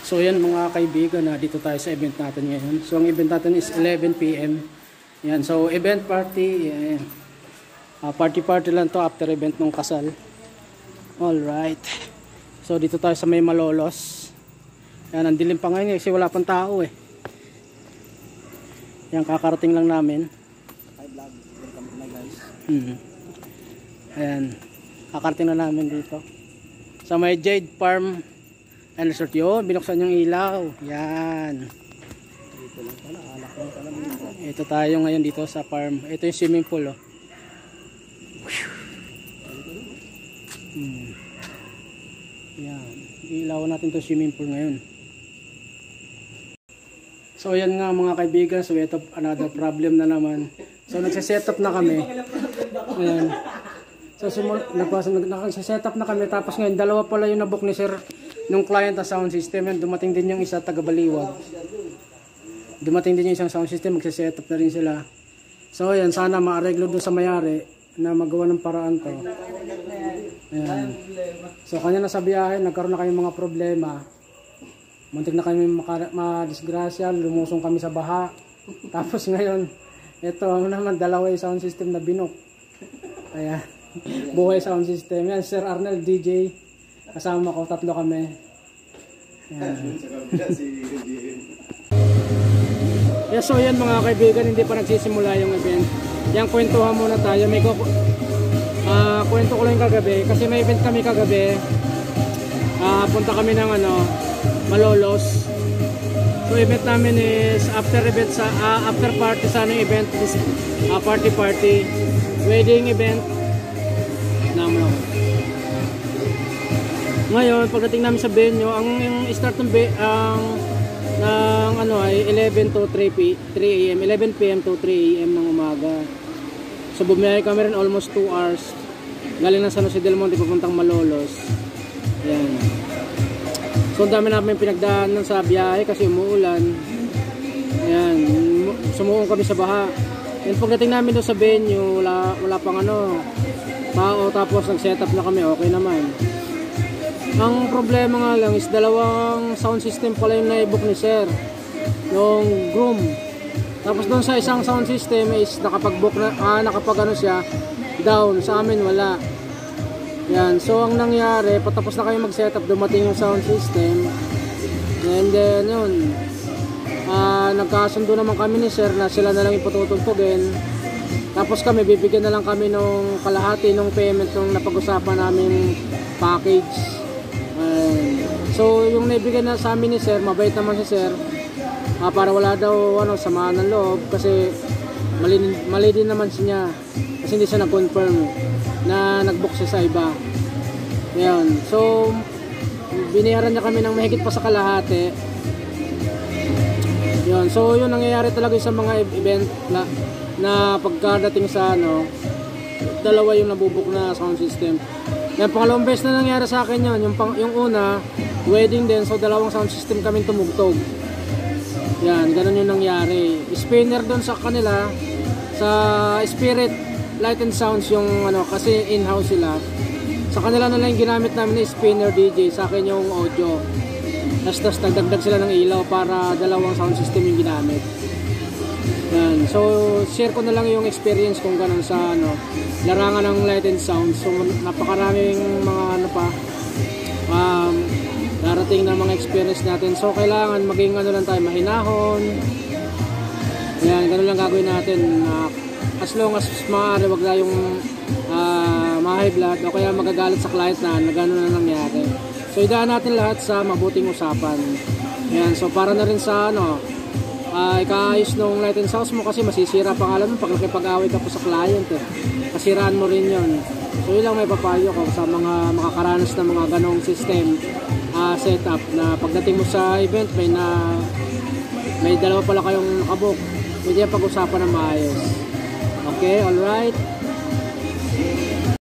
So yan mga kaibigan, dito tayo sa event natin ngayon. So ang event natin is 11 PM. Yan, so event party. Party lang to after event ng kasal. Alright. So dito tayo sa may Malolos. Yan, ang dilim pa ngayon kasi wala pang tao eh. Yan, kakarating lang namin. Hi vlog, welcome to my guys. Ayan, kakarating na namin dito. Sa may Jade Farm and Resort yun, binuksan yung ilaw. Yan. Dito lang pala, alak lang pala. Ito tayo ngayon dito sa farm. Ito yung swimming pool oh. Yan. Ilawan natin to swimming pool ngayon. So yan nga mga kaibigan. So ito another problem na naman. So nagsiset-up na kami. Ayan. So nagsiset up na kami. Tapos ngayon dalawa pala yung nabook ni sir nung client na sound system. Yan, dumating din yung isa taga Baliwag. Dumating din yung isang sound system. Magsiset up na rin sila. So yan, sana maareglo doon sa mayari na magawa ng paraan to. Ayan. So kanya na sa biyahe, nagkaroon na kami mga problema. Muntik na kami madisgrasya, lumusong kami sa baha. Tapos ngayon, ito naman dalawa yung sound system na binok. Ayan. Buhay sound system. Yan, Sir Arnel DJ. Kasama ko, tatlo kami. Ayan. Yeah, so yan mga kaibigan, hindi pa nagsisimula yung event. Yan, kwentuhan muna tayo. May kwento ko lang kagabi kasi may event kami kagabi. Punta kami ng Malolos. So event namin is after party sana yung event is party wedding event naman. Ngayon pagdating namin sa venue, ang start ng ay 11 to 3 AM, 11 PM to 3 AM ng umaga. So bumiyahe kami rin almost 2 hours. Galing na San Jose del Monte papuntang Malolos. Yan. So ang dami namin pinagdaanan sa biyahe kasi umuulan. Ayan. Sumuong kami sa baha. And pagdating namin doon sa venue, wala pang tao, tapos nag-set up na kami, okay naman. Ang problema nga lang is dalawang sound system pala yung na-book ni sir yung groom. Tapos doon sa isang sound system is nakapag-book na, siya down, sa amin wala. Yan, so ang nangyari, patapos na kayo mag-setup, dumating yung sound system. And then yun, nagkasundo naman kami ni sir na sila na lang ipatutugtugin. Tapos kami, bibigyan na lang kami nung kalahati nung payment nung napag-usapan namin package. So yung naibigay na sa amin ni sir, mabait naman si sir. Para wala daw samaan ng loob kasi mali din naman siya kasi hindi siya nag-confirm na nag-book siya sa iba. Ayan. So binayaran niya kami ng mahigit pa sa kalahati. Ayan. So yun nangyayari talaga sa mga event na pagkadating sa dalawa yung nabubuk na sound system. Yan, pangalawang beses na nangyari sa akin yun. Yung una, wedding din, so dalawang sound system kami tumugtog. Yan, ganun yung nangyari. Spinner doon sa kanila, sa Spirit Light and Sounds yung kasi in-house sila. Sa kanila na lang yung ginamit namin ni spinner DJ, sa akin yung audio. Tapos nagdagdag sila ng ilaw para dalawang sound system yung ginamit. Yan. So share ko na lang yung experience kung ganun sa larangan ng Light and Sounds. So napakaraming mga darating na mga experience natin. So kailangan maging lang tayo, mahinahon. Yan, ganun lang gagawin natin. As long as maaari, wag tayong ma-high blood o kaya magagalit sa client na gano'n na nangyari. So idaan natin lahat sa mabuting usapan. Yan, so para na rin sa ikaayos ng Light and Sounds mo kasi masisira pangalan mo pag nakipag-away ka po sa client kasiraan mo rin yon. So yun lang may papayo ko sa mga makakaranas ng mga ganong system setup na pagdating mo sa event may dalawa pala kayong nakabook, pwede pag-usapan na maayos. Okay, alright.